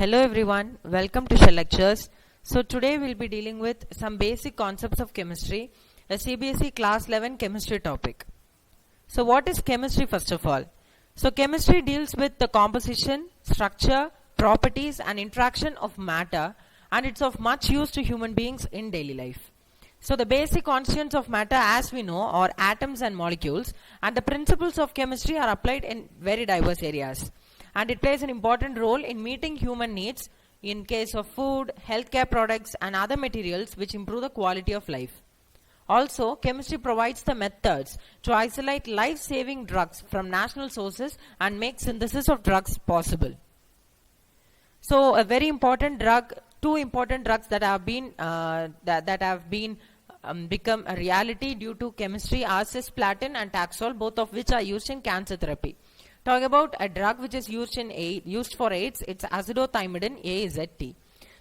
Hello everyone, welcome to Shell Lectures. So today we'll be dealing with some basic concepts of chemistry, a CBSE class 11 chemistry topic. So what is chemistry first of all? So chemistry deals with the composition, structure, properties and interaction of matter, and it's of much use to human beings in daily life. So the basic constituents of matter as we know are atoms and molecules, and the principles of chemistry are applied in very diverse areas. And it plays an important role in meeting human needs in case of food, healthcare products and other materials which improve the quality of life. Also, chemistry provides the methods to isolate life-saving drugs from natural sources and make synthesis of drugs possible. So, a very important drug, two important drugs that have been become a reality due to chemistry are cisplatin and Taxol, both of which are used in cancer therapy. Talking about a drug which is used for AIDS, it's azidothymidine AZT.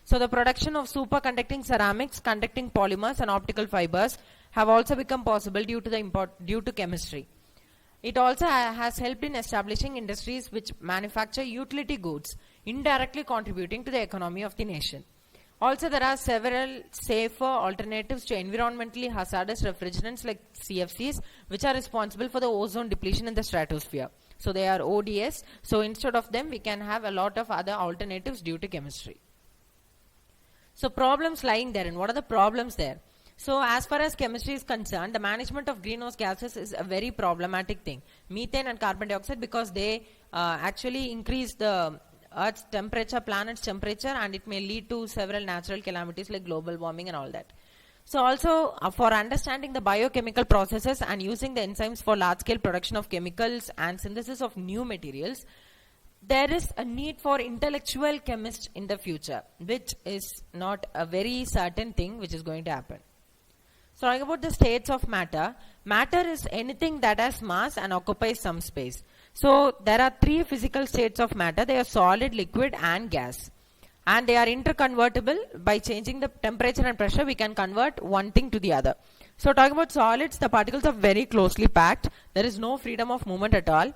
So the production of superconducting ceramics, conducting polymers and optical fibers have also become possible due to chemistry. It also has helped in establishing industries which manufacture utility goods, indirectly contributing to the economy of the nation. Also, there are several safer alternatives to environmentally hazardous refrigerants like CFCs, which are responsible for the ozone depletion in the stratosphere. So they are ODS. So instead of them, we can have a lot of other alternatives due to chemistry. So problems lying therein. What are the problems there? So as far as chemistry is concerned, the management of greenhouse gases is a very problematic thing. Methane and carbon dioxide, because they actually increase the Earth's temperature, planet's temperature, and it may lead to several natural calamities like global warming and all that. So also for understanding the biochemical processes and using the enzymes for large-scale production of chemicals and synthesis of new materials, there is a need for intellectual chemists in the future, which is not a very certain thing which is going to happen. So talking about the states of matter, matter is anything that has mass and occupies some space. So there are three physical states of matter. They are solid, liquid and gas. And they are interconvertible. By changing the temperature and pressure, we can convert one thing to the other. So talking about solids, the particles are very closely packed. There is no freedom of movement at all.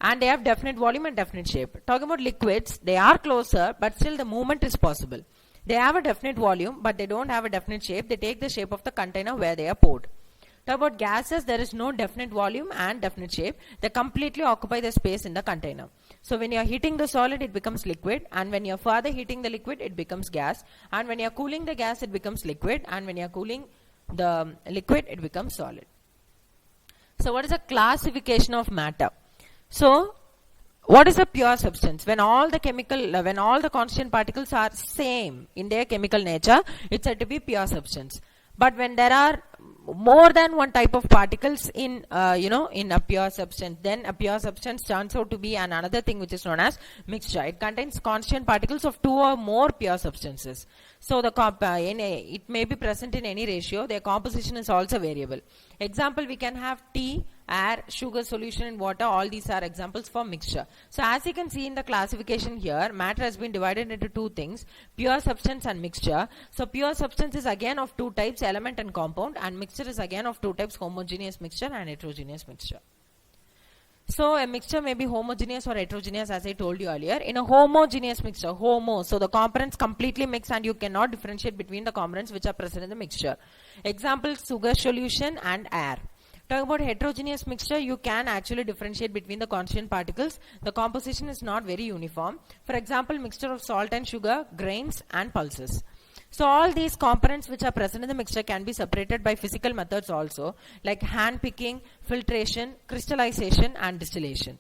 And they have definite volume and definite shape. Talking about liquids, they are closer, but still the movement is possible. They have a definite volume, but they don't have a definite shape. They take the shape of the container where they are poured. Talk about gases, there is no definite volume and definite shape. They completely occupy the space in the container. So when you are heating the solid, it becomes liquid, and when you are further heating the liquid, it becomes gas, and when you are cooling the gas, it becomes liquid, and when you are cooling the liquid, it becomes solid. So what is the classification of matter? So what is a pure substance? When all the constant particles are same in their chemical nature, it's said to be pure substance. But when there are more than one type of particles in a pure substance, then a pure substance turns out to be another thing which is known as mixture. It contains constant particles of two or more pure substances. So it may be present in any ratio. Their composition is also variable. Example, we can have tea, air, sugar solution in water. All these are examples for mixture. So as you can see in the classification here, matter has been divided into two things, pure substance and mixture. So pure substance is again of two types, element and compound, and mixture is again of two types, homogeneous mixture and heterogeneous mixture. So a mixture may be homogeneous or heterogeneous, as I told you earlier. In a homogeneous mixture, so the components completely mix and you cannot differentiate between the components which are present in the mixture. Example, sugar solution and air. Talking about heterogeneous mixture, you can actually differentiate between the constant particles. The composition is not very uniform. For example, mixture of salt and sugar, grains and pulses. So all these components which are present in the mixture can be separated by physical methods also, like hand picking, filtration, crystallization and distillation.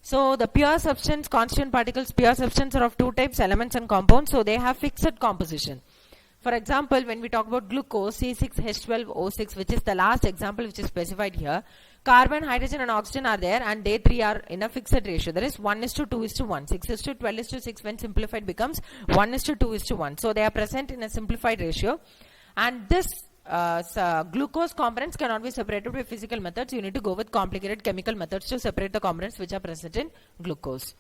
So the pure substance, constant particles, pure substance are of two types, elements and compounds. So they have fixed composition. For example, when we talk about glucose, C6H12O6, which is the last example which is specified here, carbon, hydrogen and oxygen are there, and they three are in a fixed ratio. That is 1:2:1. 6:12:6 when simplified becomes 1:2:1. So they are present in a simplified ratio. And this glucose components cannot be separated with physical methods. You need to go with complicated chemical methods to separate the components which are present in glucose.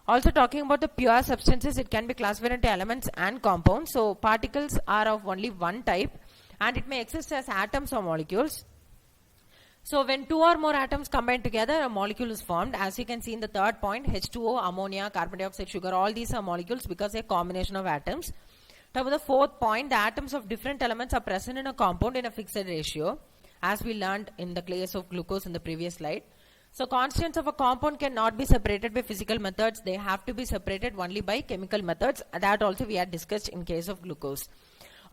Also talking about the pure substances, it can be classified into elements and compounds. So particles are of only one type and it may exist as atoms or molecules. So when two or more atoms combine together, a molecule is formed. As you can see in the third point, H2O, ammonia, carbon dioxide, sugar, all these are molecules because they're a combination of atoms. Now, the fourth point, the atoms of different elements are present in a compound in a fixed ratio, as we learned in the case of glucose in the previous slide. So constants of a compound cannot be separated by physical methods. They have to be separated only by chemical methods. That also we had discussed in case of glucose.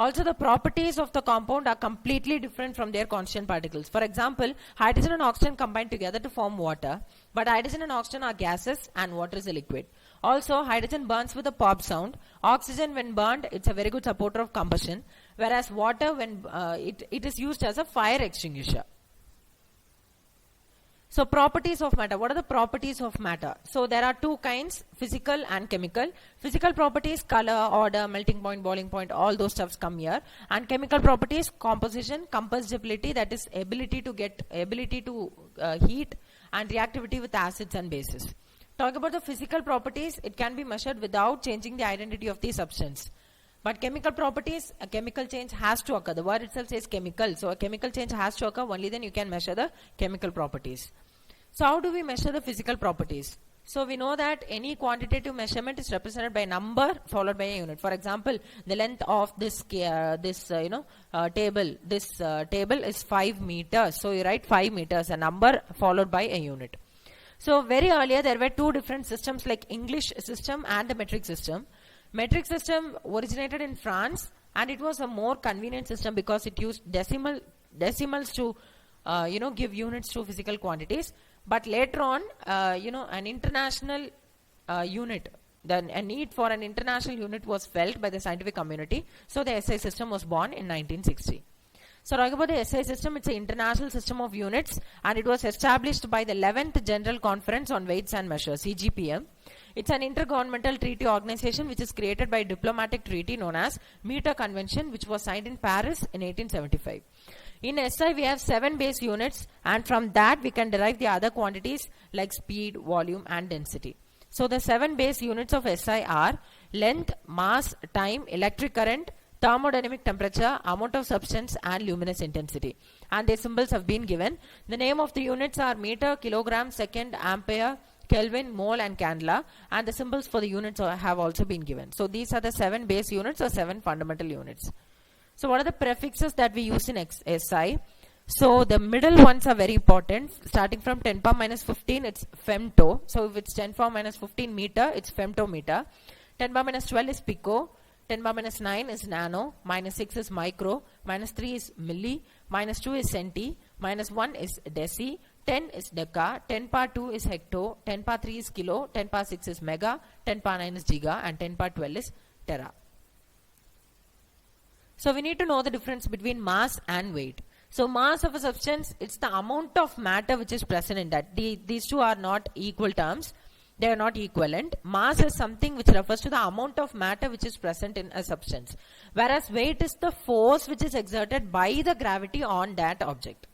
Also, the properties of the compound are completely different from their constant particles. For example, hydrogen and oxygen combine together to form water, but hydrogen and oxygen are gases and water is a liquid. Also, hydrogen burns with a pop sound. Oxygen, when burned, it's a very good supporter of combustion, whereas water, when it is used as a fire extinguisher. So properties of matter. What are the properties of matter? So there are two kinds, physical and chemical. Physical properties, color, order, melting point, boiling point, all those stuffs come here. And chemical properties, composition, combustibility, that is ability to heat, and reactivity with acids and bases. Talk about the physical properties, it can be measured without changing the identity of the substance. But chemical properties, a chemical change has to occur. The word itself says chemical. So a chemical change has to occur, only then you can measure the chemical properties. So how do we measure the physical properties? So we know that any quantitative measurement is represented by a number followed by a unit. For example, the length of this table is 5 meters. So you write 5 meters, a number followed by a unit. So very earlier there were two different systems like English system and the metric system. Metric system originated in France and it was a more convenient system because it used decimals to give units to physical quantities. But later on, an international unit, then a need for an international unit was felt by the scientific community. So the SI system was born in 1960. So talking about the SI system, it's an international system of units and it was established by the 11th General Conference on Weights and Measures, CGPM. It's an intergovernmental treaty organization which is created by a diplomatic treaty known as Meter Convention, which was signed in Paris in 1875. In SI, we have 7 base units and from that we can derive the other quantities like speed, volume and density. So the 7 base units of SI are length, mass, time, electric current, thermodynamic temperature, amount of substance and luminous intensity. And their symbols have been given. The name of the units are meter, kilogram, second, ampere, Kelvin, mole and candela, and the symbols for the units have also been given. So these are the 7 base units or 7 fundamental units. So what are the prefixes that we use in SI? So the middle ones are very important. Starting from 10 power minus 15, it's femto. So if it's 10 power minus 15 meter, it's femtometer. 10 power minus 12 is pico. 10 power minus 9 is nano. Minus 6 is micro. Minus 3 is milli. Minus 2 is centi. Minus 1 is deci. 10 is deca. 10 power 2 is hecto. 10 power 3 is kilo. 10 power 6 is mega. 10 power 9 is giga. And 10 power 12 is tera. So we need to know the difference between mass and weight. So mass of a substance, it's the amount of matter which is present in that. These two are not equal terms. They are not equivalent. Mass is something which refers to the amount of matter which is present in a substance. Whereas weight is the force which is exerted by the gravity on that object.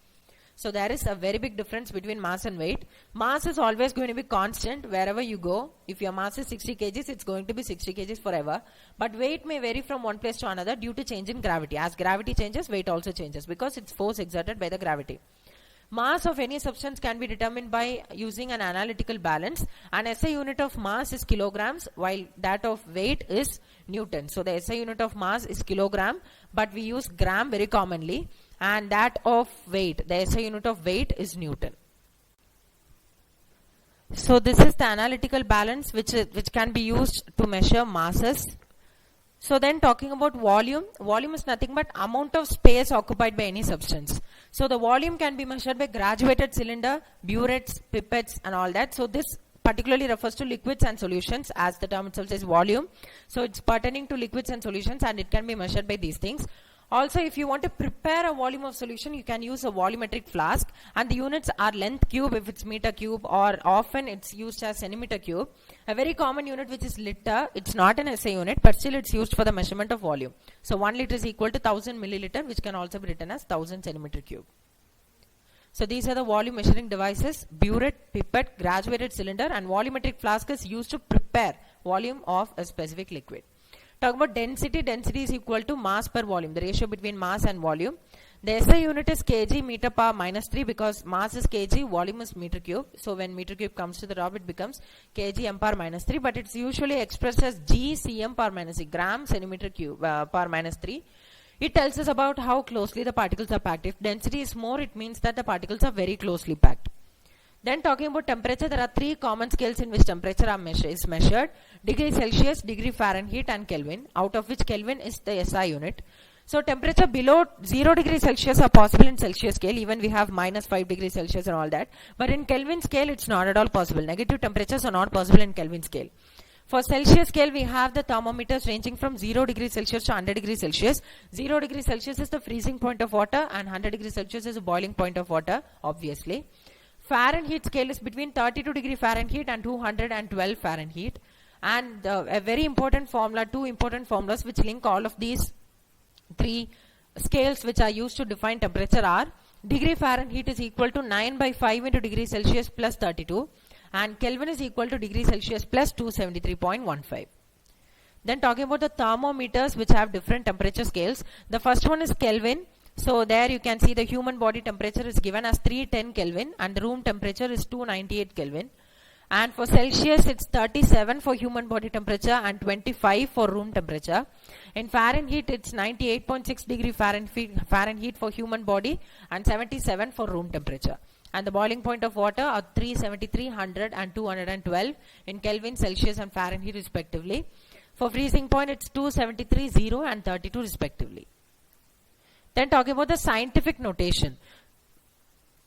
So there is a very big difference between mass and weight. Mass is always going to be constant wherever you go. If your mass is 60 kgs, it's going to be 60 kgs forever. But weight may vary from one place to another due to change in gravity. As gravity changes, weight also changes because it's force exerted by the gravity. Mass of any substance can be determined by using an analytical balance. An SI unit of mass is kilograms while that of weight is Newton. So the SI unit of mass is kilogram, but we use gram very commonly. And that of weight, the SI unit of weight is Newton. So this is the analytical balance which can be used to measure masses. So then talking about volume, volume is nothing but amount of space occupied by any substance. So the volume can be measured by graduated cylinder, burettes, pipettes and all that. So this particularly refers to liquids and solutions, as the term itself says volume. So it's pertaining to liquids and solutions and it can be measured by these things. Also, if you want to prepare a volume of solution, you can use a volumetric flask and the units are length cube if it's meter cube, or often it's used as centimeter cube. A very common unit which is liter, it's not an SI unit but still it's used for the measurement of volume. So 1 liter is equal to 1000 milliliter, which can also be written as 1000 centimeter cube. So these are the volume measuring devices: burette, pipette, graduated cylinder, and volumetric flask is used to prepare volume of a specific liquid. Talk about density. Density is equal to mass per volume, the ratio between mass and volume. The SI unit is kg meter power minus 3 because mass is kg, volume is meter cube. So when meter cube comes to the top, it becomes kg m power minus 3, but it's usually expressed as g cm power minus 3, gram centimeter cube power minus 3. It tells us about how closely the particles are packed. If density is more, it means that the particles are very closely packed. Then talking about temperature, there are three common scales in which temperature is measured: degree Celsius, degree Fahrenheit and Kelvin, out of which Kelvin is the SI unit. So temperature below 0 degree Celsius are possible in Celsius scale, even we have minus 5 degrees Celsius and all that. But in Kelvin scale, it's not at all possible. Negative temperatures are not possible in Kelvin scale. For Celsius scale, we have the thermometers ranging from 0 degrees Celsius to 100 degrees Celsius. 0 degrees Celsius is the freezing point of water and 100 degrees Celsius is the boiling point of water, obviously. Fahrenheit scale is between 32 degree Fahrenheit and 212 Fahrenheit. And a very important formula, two important formulas which link all of these three scales which are used to define temperature are: degree Fahrenheit is equal to 9 by 5 into degree Celsius plus 32, and Kelvin is equal to degree Celsius plus 273.15. Then talking about the thermometers which have different temperature scales. The first one is Kelvin. So there you can see the human body temperature is given as 310 Kelvin and the room temperature is 298 Kelvin. And for Celsius, it's 37 for human body temperature and 25 for room temperature. In Fahrenheit, it's 98.6 degree Fahrenheit for human body and 77 for room temperature. And the boiling point of water are 373, 100 and 212 in Kelvin, Celsius and Fahrenheit respectively. For freezing point, it's 273, 0 and 32 respectively. Then talking about the scientific notation.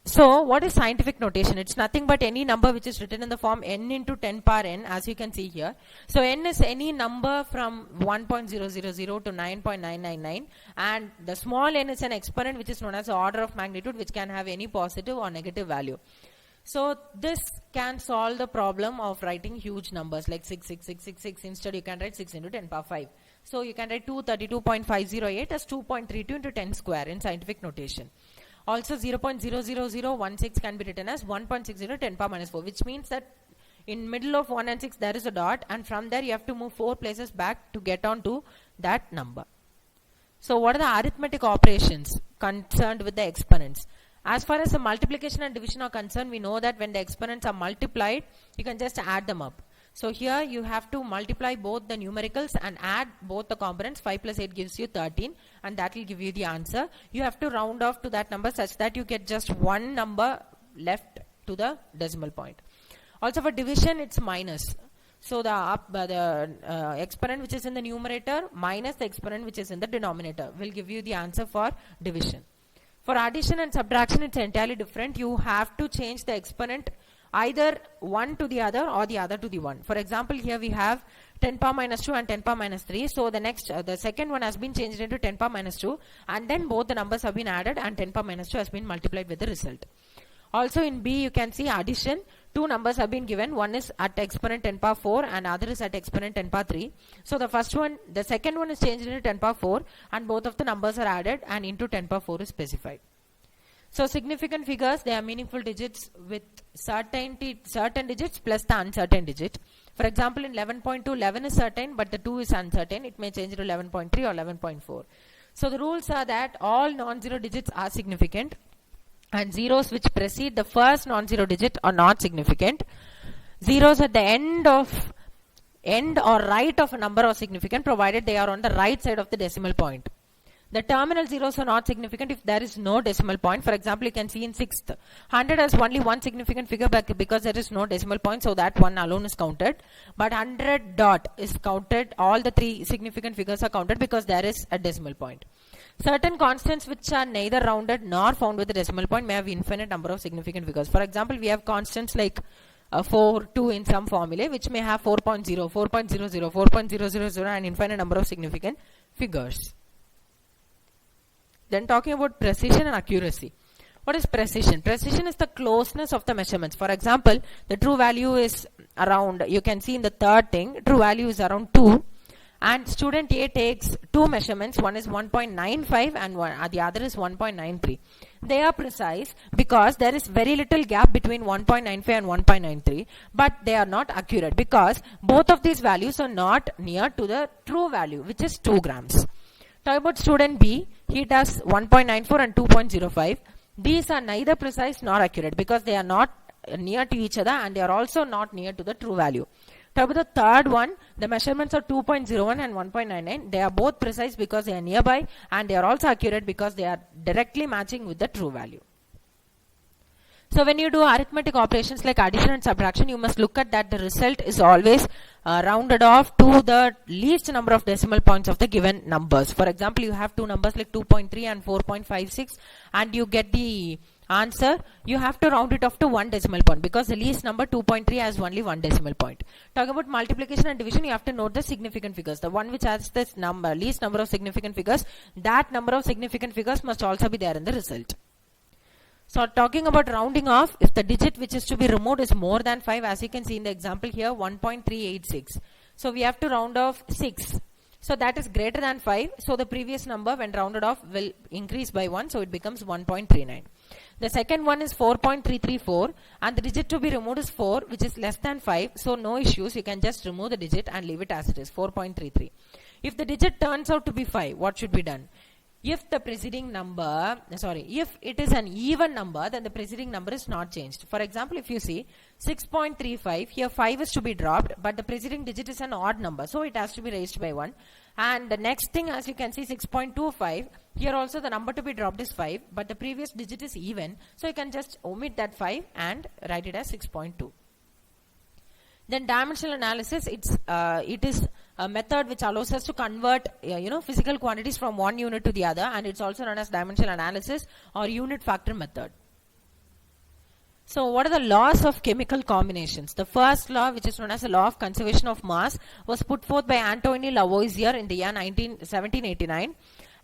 So what is scientific notation? It's nothing but any number which is written in the form n into 10 power n, as you can see here. So n is any number from 1.000 to 9.999, and the small n is an exponent which is known as the order of magnitude, which can have any positive or negative value. So this can solve the problem of writing huge numbers like 66666. Instead you can write 6 into 10 power 5. So you can write 232.508 as 2.32 into 10 square in scientific notation. Also 0.00016 can be written as 1.60 10 power minus 4, which means that in middle of 1 and 6 there is a dot, and from there you have to move 4 places back to get on to that number. So what are the arithmetic operations concerned with the exponents? As far as the multiplication and division are concerned, we know that when the exponents are multiplied, you can just add them up. So here you have to multiply both the numericals and add both the components. 5 plus 8 gives you 13, and that will give you the answer. You have to round off to that number such that you get just one number left to the decimal point. Also for division, it's minus. So the exponent which is in the numerator minus the exponent which is in the denominator will give you the answer for division. For addition and subtraction, it's entirely different. You have to change the exponent either one to the other or the other to the one. For example, here we have 10 power minus 2 and 10 power minus 3. So the second one has been changed into 10 power minus 2, and then both the numbers have been added and 10 power minus 2 has been multiplied with the result. Also in B, you can see addition. Two numbers have been given. One is at exponent 10 power 4 and other is at exponent 10 power 3. So the second one is changed into 10 power 4, and both of the numbers are added and into 10 power 4 is specified. So significant figures, they are meaningful digits with certain digits plus the uncertain digit. For example, in 11.2, 11 is certain but the 2 is uncertain. It may change to 11.3 or 11.4. So the rules are that all non-zero digits are significant, and zeros which precede the first non-zero digit are not significant. Zeros at the end or right of a number are significant provided they are on the right side of the decimal point. The terminal zeros are not significant if there is no decimal point. For example, you can see in 6th, 100 has only one significant figure because there is no decimal point, so that one alone is counted. But 100 dot is counted, all the three significant figures are counted because there is a decimal point. Certain constants which are neither rounded nor found with a decimal point may have infinite number of significant figures. For example, we have constants like 4, 2 in some formulae which may have 4.0, 4.00, 4.000 and infinite number of significant figures. Then talking about precision and accuracy. What is precision? Precision is the closeness of the measurements. For example, the true value is around, you can see in the third thing, true value is around 2. And student A takes two measurements. One is 1.95 and the other is 1.93. They are precise because there is very little gap between 1.95 and 1.93. But they are not accurate because both of these values are not near to the true value, which is 2 grams. Talk about student B. He does 1.94 and 2.05. These are neither precise nor accurate because they are not near to each other and they are also not near to the true value. Talk about the third one, the measurements are 2.01 and 1.99. They are both precise because they are nearby and they are also accurate because they are directly matching with the true value. So when you do arithmetic operations like addition and subtraction, you must look at that the result is always rounded off to the least number of decimal points of the given numbers. For example, you have two numbers like 2.3 and 4.56 and you get the answer, you have to round it off to one decimal point because the least number 2.3 has only one decimal point. Talking about multiplication and division, you have to note the significant figures. The one which has this number, least number of significant figures, that number of significant figures must also be there in the result. So talking about rounding off, if the digit which is to be removed is more than 5, as you can see in the example here, 1.386. So we have to round off 6. So that is greater than 5. So the previous number when rounded off will increase by 1. So it becomes 1.39. The second one is 4.334 and the digit to be removed is 4, which is less than 5. So no issues. You can just remove the digit and leave it as it is, 4.33. If the digit turns out to be 5, what should be done? If the preceding number, if it is an even number, then the preceding number is not changed. For example, if you see 6.35, here 5 is to be dropped, but the preceding digit is an odd number, so it has to be raised by 1. And the next thing, as you can see, 6.25, here also the number to be dropped is 5, but the previous digit is even, so you can just omit that 5 and write it as 6.2. Then dimensional analysis, it is a method which allows us to convert physical quantities from one unit to the other, and it's also known as dimensional analysis or unit factor method. So what are the laws of chemical combinations? The first law, which is known as the law of conservation of mass, was put forth by Antoine Lavoisier in the year 1789,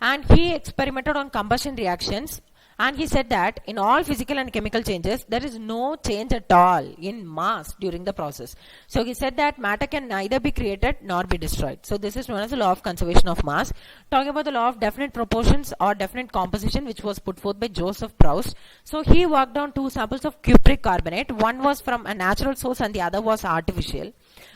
and he experimented on combustion reactions. And he said that in all physical and chemical changes, there is no change at all in mass during the process. So he said that matter can neither be created nor be destroyed. So this is known as the law of conservation of mass. Talking about the law of definite proportions or definite composition, which was put forth by Joseph Proust. So he worked on two samples of cupric carbonate. One was from a natural source and the other was artificial.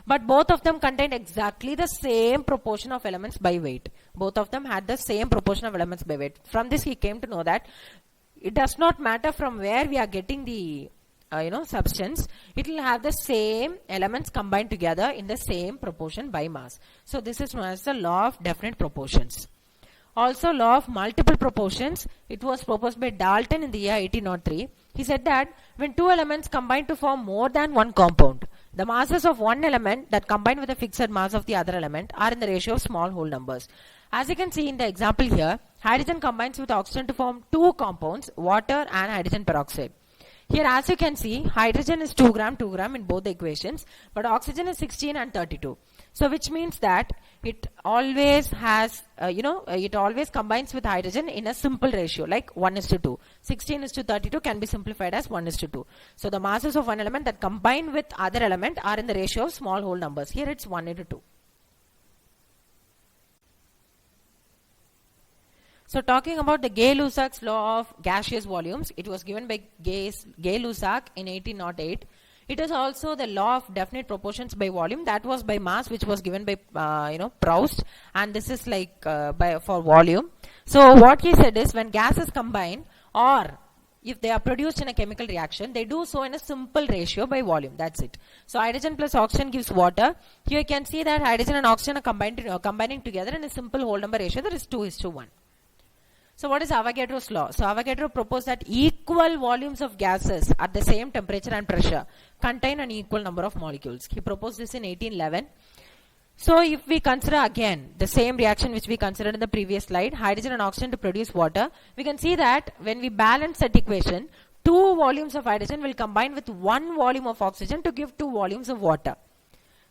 But both of them contained exactly the same proportion of elements by weight. Both of them had the same proportion of elements by weight. From this he came to know that it does not matter from where we are getting the substance, it will have the same elements combined together in the same proportion by mass. So this is known as the law of definite proportions. Also, law of multiple proportions, it was proposed by Dalton in the year 1803. He said that when two elements combine to form more than one compound, the masses of one element that combine with the fixed mass of the other element are in the ratio of small whole numbers. As you can see in the example here, hydrogen combines with oxygen to form two compounds, water and hydrogen peroxide. Here, as you can see, hydrogen is 2 gram in both the equations, but oxygen is 16 and 32. So which means that it always has, it always combines with hydrogen in a simple ratio like 1:2. 16:32 can be simplified as 1:2. So the masses of one element that combine with other element are in the ratio of small whole numbers. Here it's 1:2. So talking about the Gay-Lussac's law of gaseous volumes, it was given by Gay-Lussac in 1808. It is also the law of definite proportions by volume, that was by mass, which was given by Proust, and this is like for volume. So what he said is when gases combine or if they are produced in a chemical reaction, they do so in a simple ratio by volume. That's it. So hydrogen plus oxygen gives water. Here you can see that hydrogen and oxygen are combining together in a simple whole number ratio, that is 2:1. So what is Avogadro's law? So Avogadro proposed that equal volumes of gases at the same temperature and pressure contain an equal number of molecules. He proposed this in 1811. So if we consider again the same reaction which we considered in the previous slide, hydrogen and oxygen to produce water, we can see that when we balance that equation, 2 volumes of hydrogen will combine with 1 volume of oxygen to give 2 volumes of water.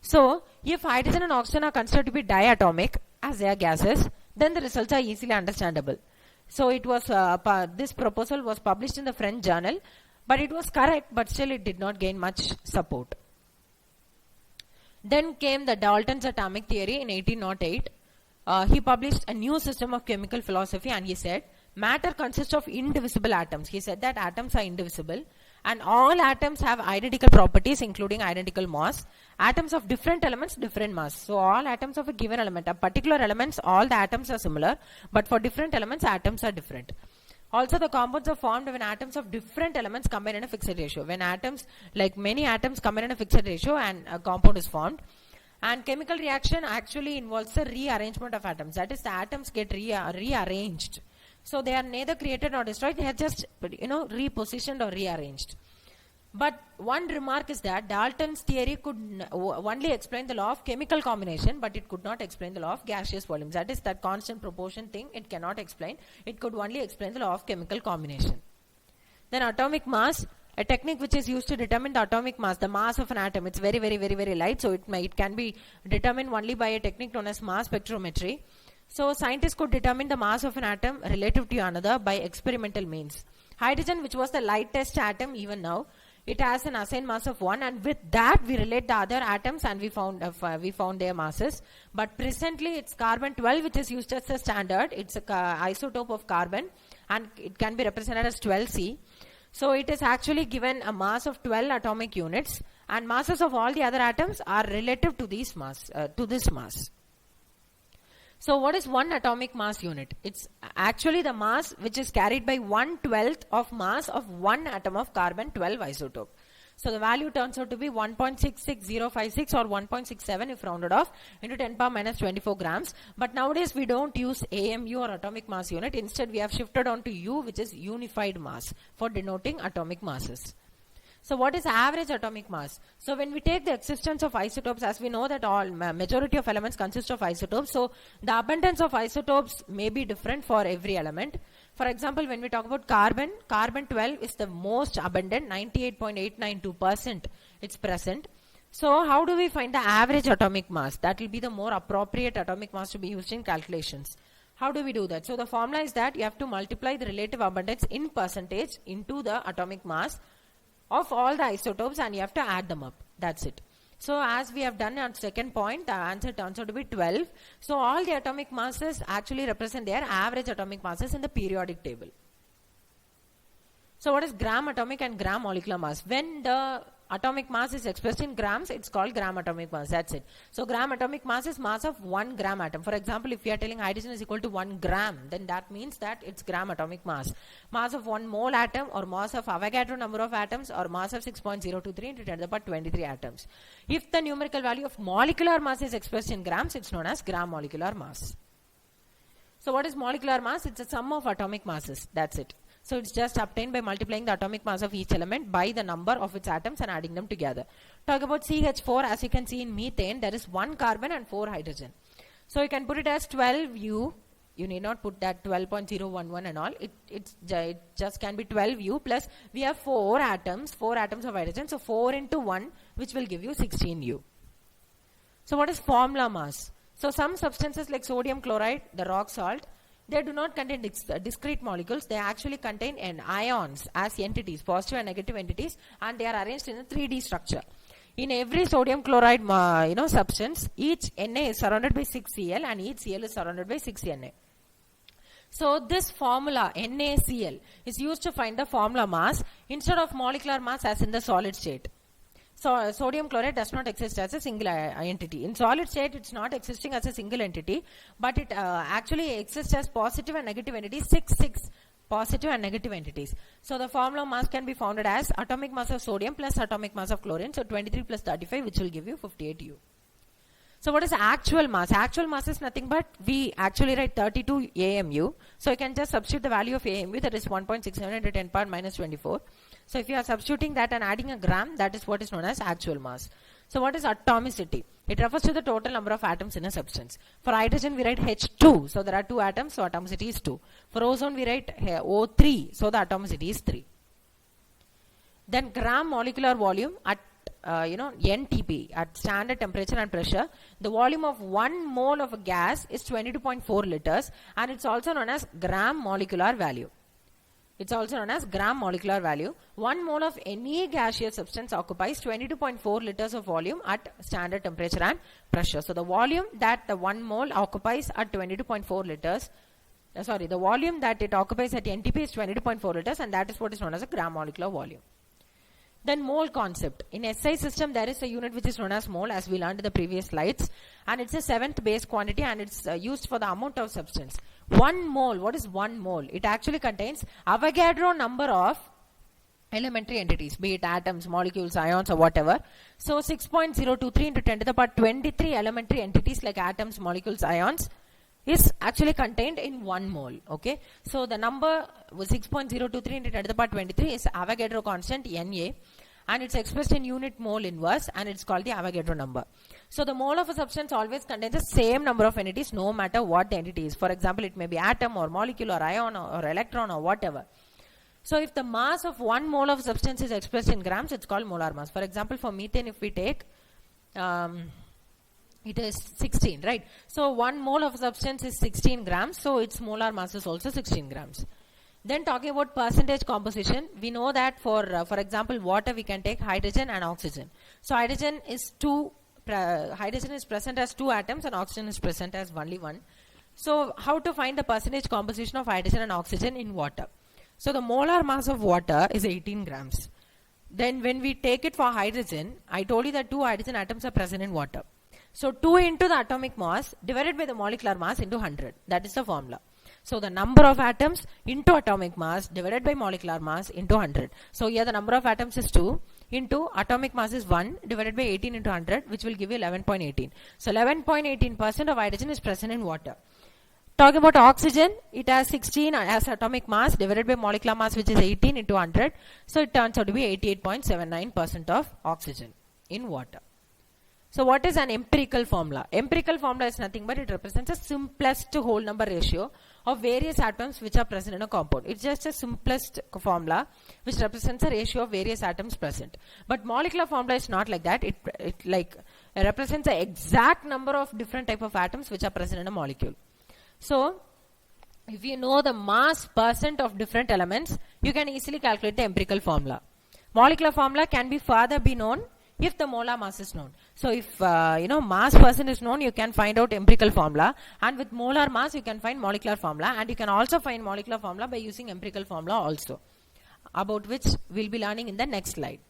So if hydrogen and oxygen are considered to be diatomic as they are gases, then the results are easily understandable. So it was this proposal was published in the French journal, but it was correct, but still it did not gain much support. Then came the Dalton's atomic theory in 1808. He published a new system of chemical philosophy, and he said matter consists of indivisible atoms. He said that atoms are indivisible And all atoms have identical properties including identical mass. Atoms of different elements, different mass. So all atoms of a given element, a particular elements, all the atoms are similar, but for different elements, atoms are different. Also, the compounds are formed when atoms of different elements combine in a fixed ratio. When atoms, like many atoms, combine in a fixed ratio and a compound is formed. And chemical reaction actually involves the rearrangement of atoms. That is, the atoms get rearranged. So they are neither created nor destroyed. They are just, repositioned or rearranged. But one remark is that Dalton's theory could only explain the law of chemical combination, but it could not explain the law of gaseous volumes. That is, that constant proportion thing, it cannot explain. It could only explain the law of chemical combination. Then atomic mass, a technique which is used to determine the atomic mass, the mass of an atom. It's very, very, very, very light, so it can be determined only by a technique known as mass spectrometry. So scientists could determine the mass of an atom relative to another by experimental means. Hydrogen, which was the lightest atom even now, it has an assigned mass of 1, and with that we relate the other atoms and we found their masses. But presently it's carbon-12 which is used as a standard. It's a isotope of carbon and it can be represented as 12C. So it is actually given a mass of 12 atomic units, and masses of all the other atoms are relative to this mass. So what is one atomic mass unit? It's actually the mass which is carried by 1/12 of mass of one atom of carbon-12 isotope. So the value turns out to be 1.66056 or 1.67 if rounded off into 10 power minus 24 grams. But nowadays we don't use AMU or atomic mass unit. Instead we have shifted on to U, which is unified mass, for denoting atomic masses. So what is average atomic mass? So when we take the existence of isotopes, as we know that all majority of elements consist of isotopes, so the abundance of isotopes may be different for every element. For example, when we talk about carbon, carbon-12 is the most abundant, 98.892% it's present. So how do we find the average atomic mass? That will be the more appropriate atomic mass to be used in calculations. How do we do that? So the formula is that you have to multiply the relative abundance in percentage into the atomic mass of all the isotopes, and you have to add them up. That's it. So as we have done on second point, the answer turns out to be 12. So all the atomic masses actually represent their average atomic masses in the periodic table. So what is gram atomic and gram molecular mass? When the atomic mass is expressed in grams, it's called gram atomic mass. That's it. So gram atomic mass is mass of 1 gram atom. For example, if we are telling hydrogen is equal to 1 gram, then that means that it's gram atomic mass. Mass of 1 mole atom, or mass of Avogadro number of atoms, or mass of 6.023 into 10 to the power 23 atoms. If the numerical value of molecular mass is expressed in grams, it's known as gram molecular mass. So what is molecular mass? It's a sum of atomic masses. That's it. So it's just obtained by multiplying the atomic mass of each element by the number of its atoms and adding them together. Talk about CH4, as you can see in methane, there is 1 carbon and 4 hydrogen. So you can put it as 12U. You need not put that 12.011 and all. It just can be 12U plus we have 4 atoms of hydrogen. So 4 into 1, which will give you 16U. So what is formula mass? So some substances like sodium chloride, the rock salt, they do not contain discrete molecules. They actually contain ions as entities, positive and negative entities, and they are arranged in a 3D structure. In every sodium chloride substance, each Na is surrounded by 6 Cl and each Cl is surrounded by 6 Na. So this formula NaCl is used to find the formula mass instead of molecular mass as in the solid state. So sodium chloride does not exist as a single entity. In solid state, it's not existing as a single entity, but it actually exists as positive and negative entities, 6 positive and negative entities. So the formula mass can be founded as atomic mass of sodium plus atomic mass of chlorine, so 23 plus 35, which will give you 58U. So what is actual mass? Actual mass is nothing but we actually write 32 AMU. So you can just substitute the value of AMU, that is 1.67 into 10 power minus 24. So if you are substituting that and adding a gram, that is what is known as actual mass. So what is atomicity? It refers to the total number of atoms in a substance. For hydrogen we write H2, so there are 2 atoms, so atomicity is 2. For ozone we write O3, so the atomicity is 3. Then gram molecular volume at NTP, at standard temperature and pressure, the volume of 1 mole of a gas is 22.4 liters, and it's also known as gram molecular value. It's also known as gram molecular value. 1 mole of any gaseous substance occupies 22.4 liters of volume at standard temperature and pressure. So the volume that the 1 mole occupies at 22.4 liters, the volume that it occupies at NTP is 22.4 liters, and that is what is known as a gram molecular volume. Then mole concept. In SI system, there is a unit which is known as mole, as we learned in the previous slides. And it's a 7th base quantity, and it's used for the amount of substance. 1 mole, what is 1 mole? It actually contains Avogadro number of elementary entities, be it atoms, molecules, ions, or whatever. So 6.023 into 10 to the power 23 elementary entities like atoms, molecules, ions is actually contained in 1 mole. Okay, so the number was 6.023 into 10 to the power 23 is Avogadro constant Na, and it's expressed in unit mole inverse, and it's called the Avogadro number. So the mole of a substance always contains the same number of entities no matter what the entity is. For example, it may be atom or molecule or ion or electron or whatever. So if the mass of 1 mole of substance is expressed in grams, it's called molar mass. For example, for methane, if we take it is 16, right? So 1 mole of substance is 16 grams, so its molar mass is also 16 grams. Then talking about percentage composition, we know that for example, water, we can take hydrogen and oxygen. So hydrogen is present as 2 atoms and oxygen is present as only 1. So how to find the percentage composition of hydrogen and oxygen in water? So the molar mass of water is 18 grams. Then when we take it for hydrogen, I told you that 2 hydrogen atoms are present in water. So 2 into the atomic mass divided by the molecular mass into 100. That is the formula. So the number of atoms into atomic mass divided by molecular mass into 100. So here the number of atoms is 2 into atomic mass is 1 divided by 18 into 100, which will give you 11.18. So 11.18% of hydrogen is present in water. Talking about oxygen, it has 16 as atomic mass divided by molecular mass, which is 18 into 100. So it turns out to be 88.79% of oxygen in water. So what is an empirical formula? Empirical formula is nothing but it represents a simplest whole number ratio of various atoms which are present in a compound. It's just a simplest formula which represents a ratio of various atoms present. But molecular formula is not like that. It represents the exact number of different type of atoms which are present in a molecule. So if you know the mass percent of different elements, you can easily calculate the empirical formula. Molecular formula can be further be known if the molar mass is known. So if mass percent is known, you can find out empirical formula, and with molar mass you can find molecular formula, and you can also find molecular formula by using empirical formula also, about which we'll be learning in the next slide.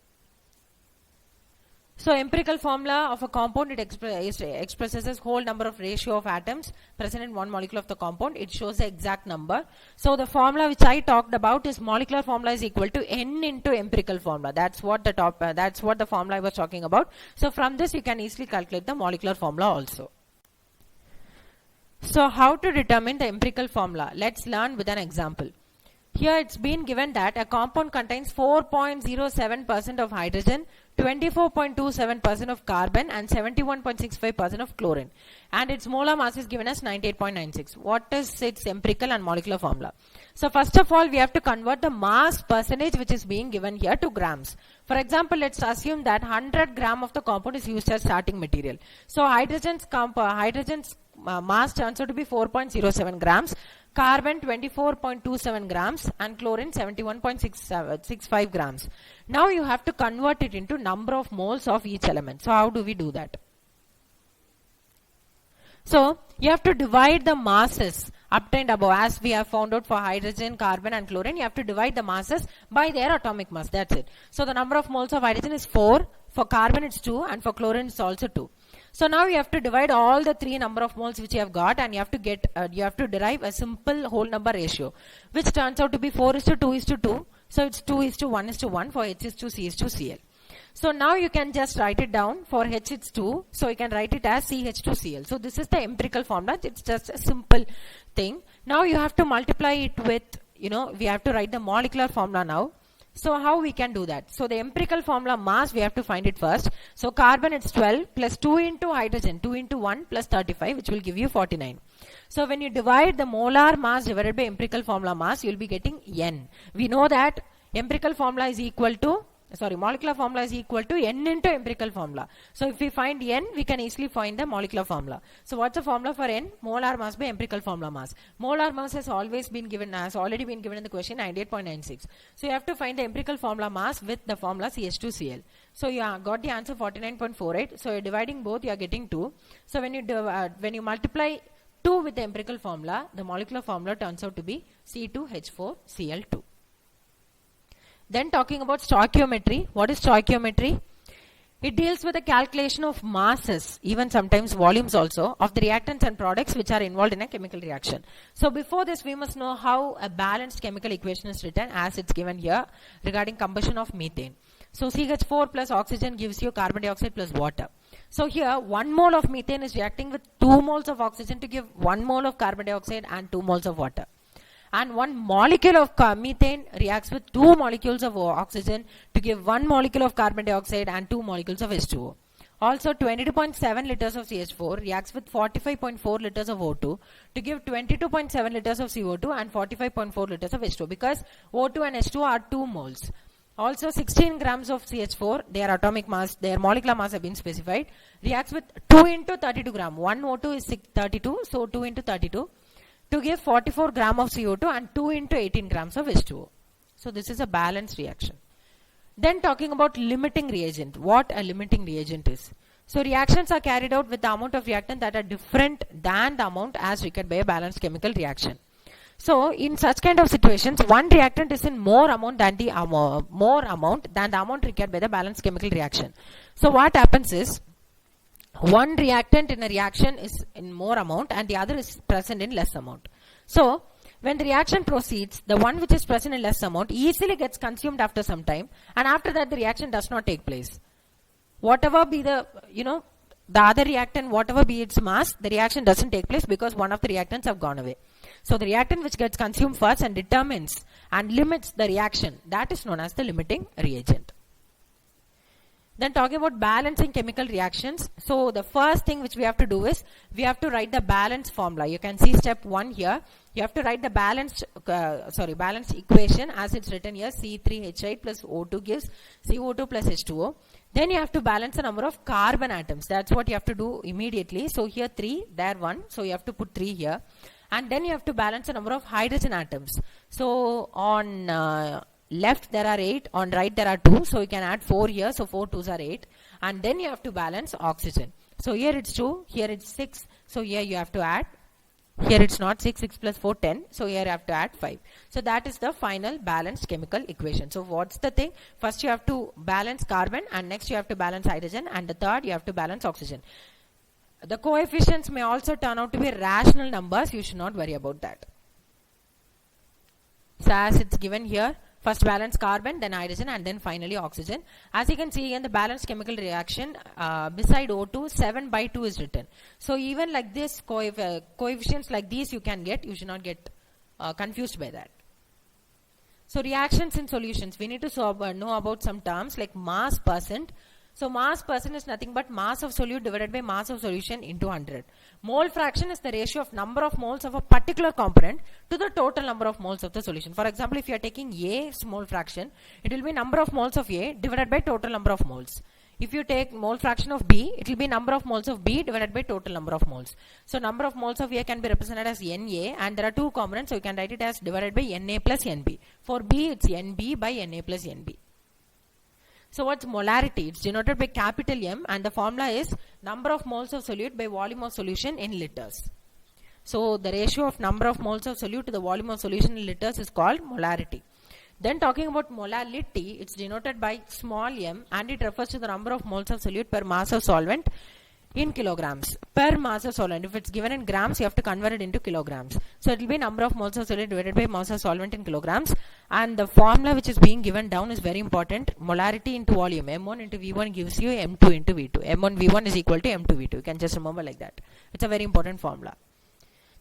So empirical formula of a compound, it expresses as whole number of ratio of atoms present in one molecule of the compound. It shows the exact number. So the formula which I talked about is molecular formula is equal to N into empirical formula. That's what the formula I was talking about. So from this you can easily calculate the molecular formula also. So how to determine the empirical formula? Let's learn with an example. Here it's been given that a compound contains 4.07% of hydrogen, 24.27% of carbon, and 71.65% of chlorine. And its molar mass is given as 98.96. What is its empirical and molecular formula? So first of all, we have to convert the mass percentage which is being given here to grams. For example, let's assume that 100 gram of the compound is used as starting material. So hydrogen's mass turns out to be 4.07 grams. Carbon 24.27 grams and chlorine 71.65 grams. Now you have to convert it into number of moles of each element. So how do we do that? So you have to divide the masses obtained above, as we have found out for hydrogen, carbon and chlorine. You have to divide the masses by their atomic mass. That's it. So the number of moles of hydrogen is 4, for carbon it's 2, and for chlorine it's also 2. So now you have to divide all the 3 number of moles which you have got, and you have to derive a simple whole number ratio, which turns out to be 4:2:2. So it's 2:1:1 for H is to C is to Cl. So now you can just write it down. For H it's 2, so you can write it as CH2Cl. So this is the empirical formula. It's just a simple thing. Now you have to multiply it with, we have to write the molecular formula now. So how we can do that? So the empirical formula mass, we have to find it first. So carbon it's 12 plus 2 into hydrogen, 2 into 1 plus 35, which will give you 49. So when you divide the molar mass divided by empirical formula mass, you will be getting N. We know that molecular formula is equal to N into empirical formula. So if we find N, we can easily find the molecular formula. So what's the formula for N? Molar mass by empirical formula mass. Molar mass has already been given in the question, 98.96. So you have to find the empirical formula mass with the formula CH2Cl. So you got the answer 49.48. So you're dividing both, you are getting 2. So when you multiply 2 with the empirical formula, the molecular formula turns out to be C2H4Cl2. Then talking about stoichiometry. What is stoichiometry? It deals with the calculation of masses, even sometimes volumes also, of the reactants and products which are involved in a chemical reaction. So before this, we must know how a balanced chemical equation is written as it's given here regarding combustion of methane. So CH4 plus oxygen gives you carbon dioxide plus water. So here 1 mole of methane is reacting with 2 moles of oxygen to give 1 mole of carbon dioxide and 2 moles of water. And 1 molecule of methane reacts with 2 molecules of oxygen to give 1 molecule of carbon dioxide and 2 molecules of H2O. Also 22.7 liters of CH4 reacts with 45.4 liters of O2 to give 22.7 liters of CO2 and 45.4 liters of H2O, because O2 and H2O are 2 moles. Also 16 grams of CH4, their atomic mass, their molecular mass have been specified, reacts with 2 into 32 gram. 1 O2 is 32, so 2 into 32 to give 44 gram of CO2 and 2 into 18 grams of H2O. So this is a balanced reaction. Then talking about limiting reagent, what a limiting reagent is. So reactions are carried out with the amount of reactant that are different than the amount as required by a balanced chemical reaction. So in such kind of situations, one reactant is in more amount than the amount required by the balanced chemical reaction. So what happens is, one reactant in a reaction is in more amount and the other is present in less amount. So when the reaction proceeds, the one which is present in less amount easily gets consumed after some time, and after that the reaction does not take place. Whatever be the other reactant, whatever be its mass, the reaction doesn't take place because one of the reactants have gone away. So the reactant which gets consumed first and determines and limits the reaction, that is known as the limiting reagent. Then talking about balancing chemical reactions. So the first thing which we have to do is, we have to write the balance formula. You can see step 1 here. You have to write the balanced equation as it's written here. C3H8 plus O2 gives CO2 plus H2O. Then you have to balance the number of carbon atoms. That's what you have to do immediately. So here 3, there 1. So you have to put 3 here. And then you have to balance the number of hydrogen atoms. So on left there are 8, on right there are 2, so you can add 4 here, so 4 2s are 8, and then you have to balance oxygen. So here it's 2, here it's 6, so here you have to add, here it's not 6, 6 plus 4 10, so here you have to add 5. So that is the final balanced chemical equation. So what's the thing? First you have to balance carbon, and next you have to balance hydrogen, and the third you have to balance oxygen. The coefficients may also turn out to be rational numbers, you should not worry about that. So as it's given here, first balance carbon, then hydrogen, and then finally oxygen. As you can see in the balanced chemical reaction, beside O2, 7 by 2 is written. So even like this, coefficients like these you can get, you should not get confused by that. So reactions in solutions, we need to know about some terms like mass percent. So mass percent is nothing but mass of solute divided by mass of solution into 100. Mole fraction is the ratio of number of moles of a particular component to the total number of moles of the solution. For example, if you are taking A mole fraction, it will be number of moles of A divided by total number of moles. If you take mole fraction of B, it will be number of moles of B divided by total number of moles. So number of moles of A can be represented as Na, and there are two components, so you can write it as divided by Na plus Nb. For B, it's Nb by Na plus Nb. So what's molarity? It's denoted by capital M, and the formula is number of moles of solute by volume of solution in liters. So the ratio of number of moles of solute to the volume of solution in liters is called molarity. Then talking about molality, it's denoted by small m, and it refers to the number of moles of solute per mass of solvent in kilograms. Per mass of solvent, if it's given in grams, you have to convert it into kilograms. So it will be number of moles of solute divided by mass of solvent in kilograms. And the formula which is being given down is very important. Molarity into volume. M1 into V1 gives you M2 into V2. M1 V1 is equal to M2 V2. You can just remember like that. It's a very important formula.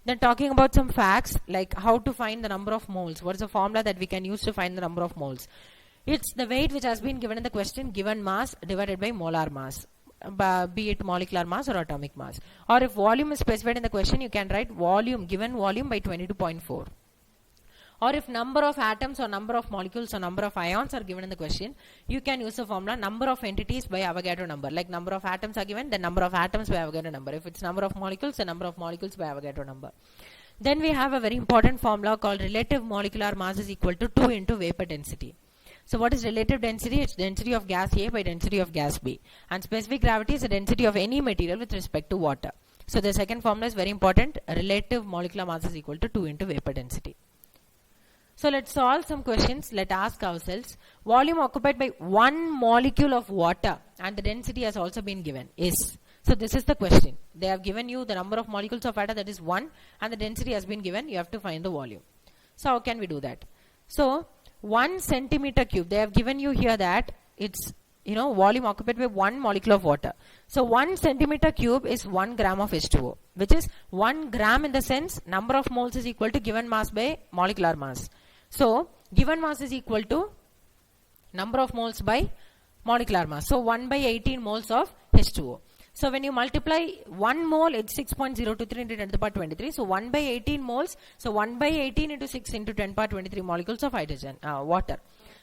Then talking about some facts like how to find the number of moles. What is the formula that we can use to find the number of moles? It's the weight which has been given in the question, given mass divided by molar mass, be it molecular mass or atomic mass. Or if volume is specified in the question, you can write volume, given volume by 22.4. Or if number of atoms or number of molecules or number of ions are given in the question, you can use the formula number of entities by Avogadro number. Like number of atoms are given, the number of atoms by Avogadro number. If it's number of molecules, the number of molecules by Avogadro number. Then we have a very important formula called relative molecular mass is equal to 2 into vapor density. So what is relative density? It's density of gas A by density of gas B. And specific gravity is the density of any material with respect to water. So the second formula is very important. Relative molecular mass is equal to 2 into vapor density. So let's solve some questions. Let's ask ourselves, volume occupied by one molecule of water and the density has also been given is. So this is the question. They have given you the number of molecules of water, that is 1, and the density has been given. You have to find the volume. So how can we do that? So 1 centimeter cube, they have given you here that it's, volume occupied by 1 molecule of water. So 1 centimeter cube is 1 gram of H2O, which is 1 gram in the sense number of moles is equal to given mass by molecular mass. So given mass is equal to number of moles by molecular mass. So 1 by 18 moles of H2O. So when you multiply 1 mole, it's 6.023 into 10 to the power 23. So 1 by 18 moles. So 1 by 18 into 6 into 10 to the power 23 molecules of hydrogen, water.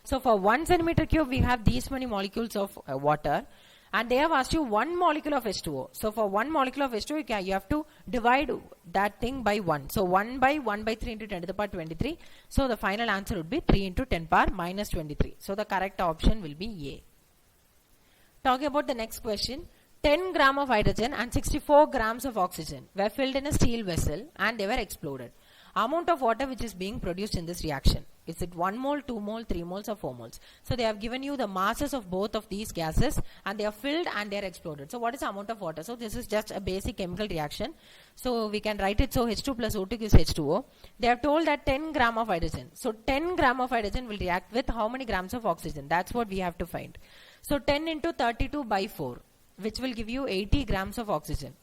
So for 1 centimeter cube, we have these many molecules of water. And they have asked you 1 molecule of H2O. So for 1 molecule of H2O, you have to divide that thing by 1. So 1 by 3 into 10 to the power 23. So the final answer would be 3 into 10 power minus 23. So the correct option will be A. Talking about the next question. 10 gram of hydrogen and 64 grams of oxygen were filled in a steel vessel and they were exploded. Amount of water which is being produced in this reaction. Is it 1 mole, 2 mole, 3 moles or 4 moles? So they have given you the masses of both of these gases and they are filled and they are exploded. So what is the amount of water? So this is just a basic chemical reaction. So we can write it. So H2 plus O2 gives H2O. They have told that 10 gram of hydrogen. So 10 gram of hydrogen will react with how many grams of oxygen? That's what we have to find. So 10 into 32 by 4, which will give you 80 grams of oxygen.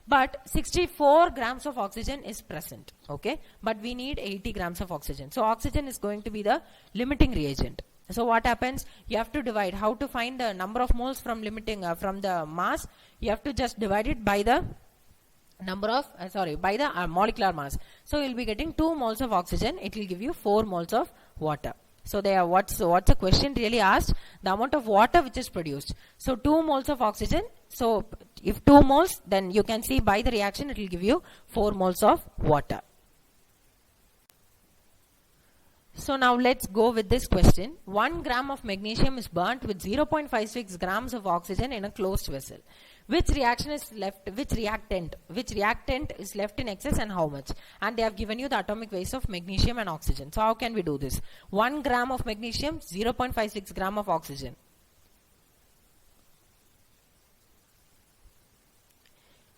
But 64 grams of oxygen is present, okay? But we need 80 grams of oxygen. So oxygen is going to be the limiting reagent. So what happens? You have to divide. How to find the number of moles from limiting, from the mass? You have to just divide it by the number of, by the molecular mass. So you'll be getting 2 moles of oxygen. It will give you 4 moles of water. So they are what's the question really asked? The amount of water which is produced. So 2 moles of oxygen. So if 2 moles, then you can see by the reaction it will give you 4 moles of water. So now let's go with this question. 1 gram of magnesium is burnt with 0.56 grams of oxygen in a closed vessel. Which reaction is left, which reactant is left in excess and how much? And they have given you the atomic weights of magnesium and oxygen. So how can we do this? 1 gram of magnesium, 0.56 gram of oxygen.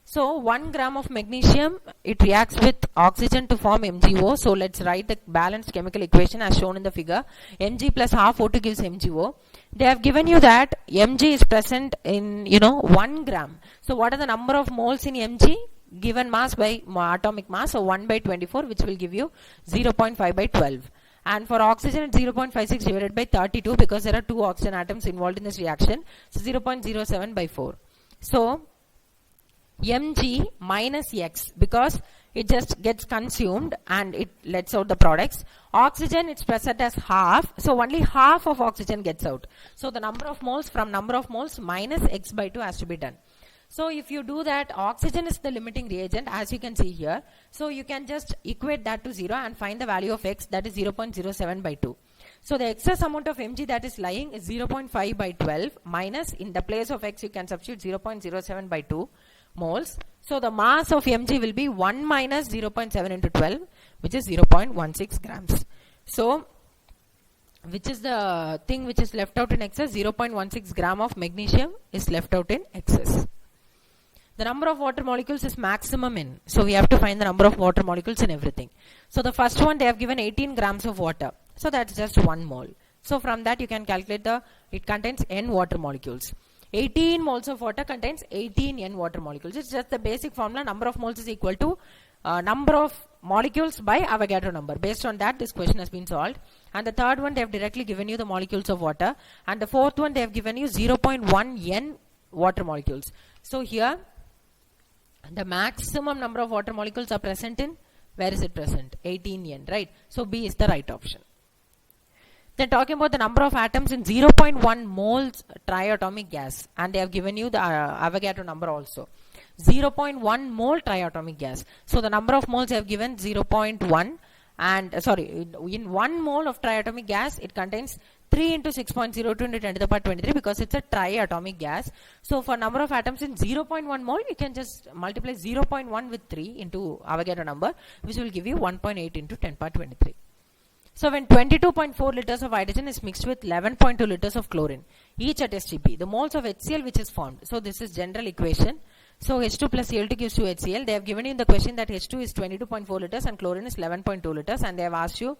So 1 gram of magnesium, it reacts with oxygen to form MgO. So let's write the balanced chemical equation as shown in the figure. Mg plus half O2 gives MgO. They have given you that Mg is present in, 1 gram. So what are the number of moles in Mg? Given mass by atomic mass. So 1 by 24, which will give you 0.5 by 12. And for oxygen, it's 0.56 divided by 32 because there are 2 oxygen atoms involved in this reaction. So 0.07 by 4. So Mg minus X, because it just gets consumed and it lets out the products. Oxygen, it's present as half, so only half of oxygen gets out. So the number of moles from number of moles minus X by 2 has to be done. So if you do that, oxygen is the limiting reagent as you can see here. So you can just equate that to 0 and find the value of X, that is 0.07 by 2. So the excess amount of Mg that is lying is 0.5 by 12 minus, in the place of X you can substitute 0.07 by 2 moles. So the mass of Mg will be 1 minus 0.7 into 12, which is 0.16 grams. So which is the thing which is left out in excess? 0.16 gram of magnesium is left out in excess. The number of water molecules is maximum in. So we have to find the number of water molecules in everything. So the first one, they have given 18 grams of water. So that's just 1 mole. So from that you can calculate it contains n water molecules. 18 moles of water contains 18 n water molecules. It's just the basic formula. Number of moles is equal to number of molecules by Avogadro number. Based on that, this question has been solved. And the third one, they have directly given you the molecules of water. And the fourth one, they have given you 0.1 n water molecules. So here, the maximum number of water molecules are present in, where is it present? 18 n, right? So B is the right option. Then talking about the number of atoms in 0.1 moles triatomic gas, and they have given you the Avogadro number also. 0.1 mole triatomic gas. So the number of moles they have given 0.1, and in 1 mole of triatomic gas it contains 3 into 6.02 into 10 to the power 23 because it's a triatomic gas. So for number of atoms in 0.1 mole, you can just multiply 0.1 with 3 into Avogadro number, which will give you 1.8 into 10 power 23. So when 22.4 liters of hydrogen is mixed with 11.2 liters of chlorine, each at STP, the moles of HCl which is formed. So this is general equation. So H2 plus Cl2 gives you HCl. They have given you in the question that H2 is 22.4 liters and chlorine is 11.2 liters, and they have asked you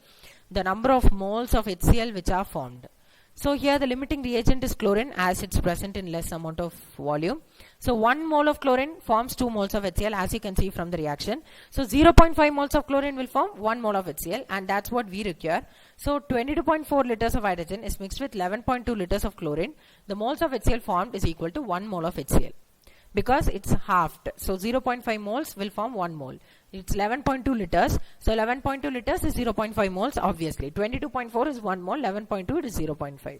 the number of moles of HCl which are formed. So here the limiting reagent is chlorine as it's present in less amount of volume. So 1 mole of chlorine forms 2 moles of HCl, as you can see from the reaction. So 0.5 moles of chlorine will form 1 mole of HCl, and that's what we require. So 22.4 liters of hydrogen is mixed with 11.2 liters of chlorine. The moles of HCl formed is equal to 1 mole of HCl, because it's halved. So 0.5 moles will form 1 mole. It's 11.2 liters. So 11.2 liters is 0.5 moles, obviously. 22.4 is 1 mole, 11.2 it is 0.5.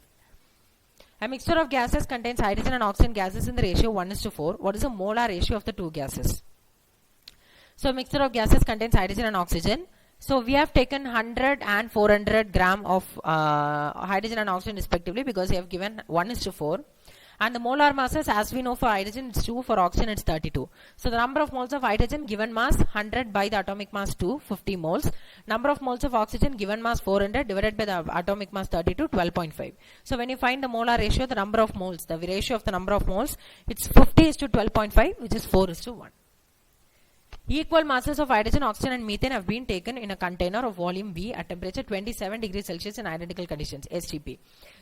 A mixture of gases contains hydrogen and oxygen gases in the ratio 1:4. What is the molar ratio of the two gases? So a mixture of gases contains hydrogen and oxygen. So we have taken 100 and 400 gram of hydrogen and oxygen respectively, because we have given 1:4. And the molar masses, as we know, for hydrogen it's 2, for oxygen it's 32. So the number of moles of hydrogen given mass 100 by the atomic mass 2, 50 moles. Number of moles of oxygen given mass 400 divided by the atomic mass 32, 12.5. So when you find the molar ratio, the number of moles, the ratio of the number of moles, it's 50:12.5, which is 4:1. Equal masses of hydrogen, oxygen and methane have been taken in a container of volume V at temperature 27 degrees Celsius in identical conditions, STP.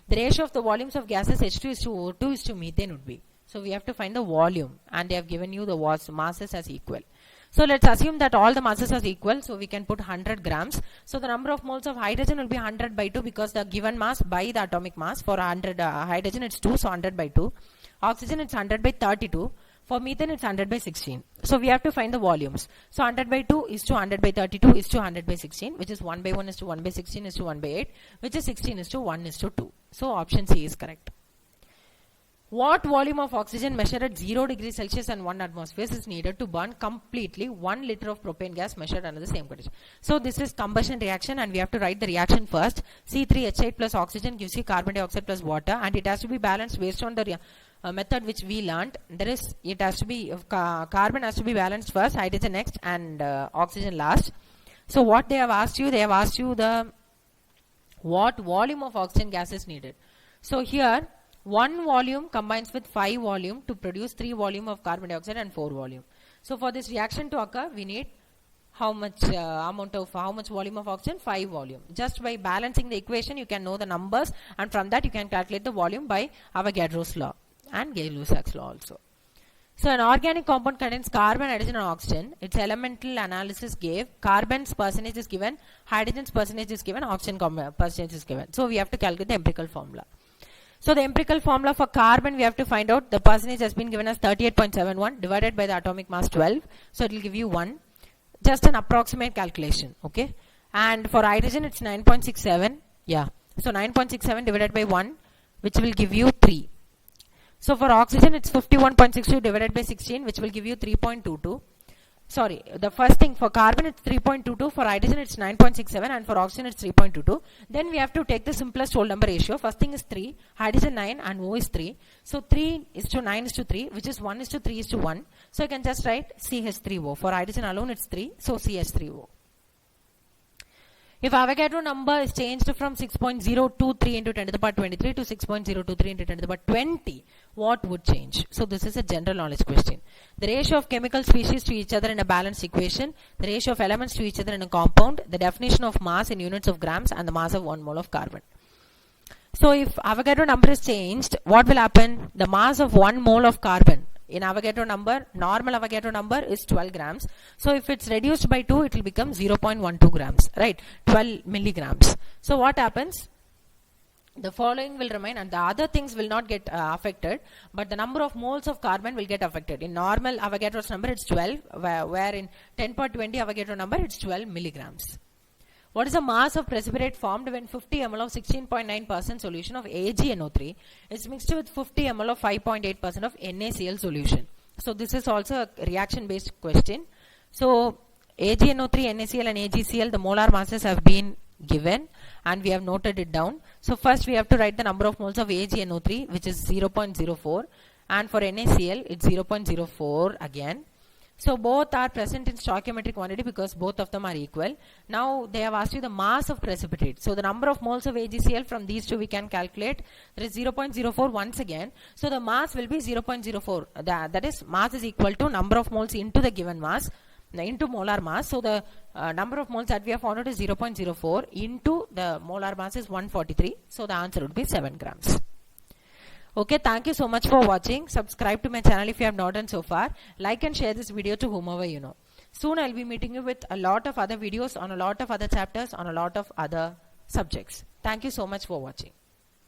The ratio of the volumes of gases H2:O2 methane would be. So we have to find the volume, and they have given you the masses as equal. So let's assume that all the masses are equal, so we can put 100 grams. So the number of moles of hydrogen will be 100 by 2, because the given mass by the atomic mass. For 100 hydrogen it's 2, so 100 by 2. Oxygen it's 100 by 32. For methane it's 100 by 16. So we have to find the volumes. So 100 by 2 is to 100 by 32 is to 100 by 16, which is 1 by 1 is to 1 by 16 is to 1 by 8, which is 16 is to 1 is to 2. So option C is correct. What volume of oxygen measured at 0 degrees Celsius and 1 atmosphere is needed to burn completely 1 liter of propane gas measured under the same condition? So this is combustion reaction, and we have to write the reaction first. C3H8 plus oxygen gives you carbon dioxide plus water, and it has to be balanced based on the method which we learnt. It has to be carbon has to be balanced first, hydrogen next, and oxygen last. So what they have asked you, the what volume of oxygen gas is needed. So here 1 volume combines with 5 volume to produce 3 volume of carbon dioxide and 4 volume. So for this reaction to occur, we need how much volume of oxygen? 5 volume. Just by balancing the equation, you can know the numbers, and from that you can calculate the volume by Avogadro's law and Gay-Lussac's law also. So an organic compound contains carbon, hydrogen and oxygen. Its elemental analysis gave carbon's percentage is given, hydrogen's percentage is given, oxygen percentage is given. So we have to calculate the empirical formula. So the empirical formula for carbon, we have to find out the percentage has been given as 38.71 divided by the atomic mass 12. So it will give you 1. Just an approximate calculation. Okay. And for hydrogen, it's 9.67. Yeah. So 9.67 divided by 1, which will give you 3. So for oxygen, it's 51.62 divided by 16, which will give you 3.22. Sorry, the first thing, for carbon it's 3.22, for hydrogen it's 9.67, and for oxygen it's 3.22. Then we have to take the simplest whole number ratio. First thing is 3, hydrogen 9 and O is 3. So 3 is to 9 is to 3, which is 1 is to 3 is to 1. So you can just write CH3O. For hydrogen alone it's 3, so CH3O. If Avogadro number is changed from 6.023 into 10 to the power 23 to 6.023 into 10 to the power 20, what would change? So this is a general knowledge question. The ratio of chemical species to each other in a balanced equation, the ratio of elements to each other in a compound, the definition of mass in units of grams, and the mass of 1 mole of carbon. So if Avogadro number is changed, what will happen? The mass of 1 mole of carbon in Avogadro number, normal Avogadro number is 12 grams. So if it's reduced by 2, it will become 0.12 grams, right? 12 milligrams. So what happens? The following will remain, and the other things will not get affected, but the number of moles of carbon will get affected. In normal Avogadro's number, it's 12, where in 10 per 20 Avogadro number, it's 12 milligrams. What is the mass of precipitate formed when 50 ml of 16.9% solution of AgNO3 is mixed with 50 ml of 5.8% of NaCl solution? So this is also a reaction based question. So AgNO3, NaCl and AgCl, the molar masses have been given and we have noted it down. So first we have to write the number of moles of AgNO3, which is 0.04, and for NaCl it's 0.04 again. So both are present in stoichiometric quantity because both of them are equal. Now they have asked you the mass of precipitate. So the number of moles of AgCl from these two we can calculate. There is 0.04 once again. So the mass will be 0.04. That is, mass is equal to number of moles into the given mass, into molar mass. So the number of moles that we have found out is 0.04 into the molar mass is 143. So the answer would be 7 grams. Okay, thank you so much for watching. Subscribe to my channel if you have not done so far. Like and share this video to whomever you know. Soon I'll be meeting you with a lot of other videos on a lot of other chapters on a lot of other subjects. Thank you so much for watching.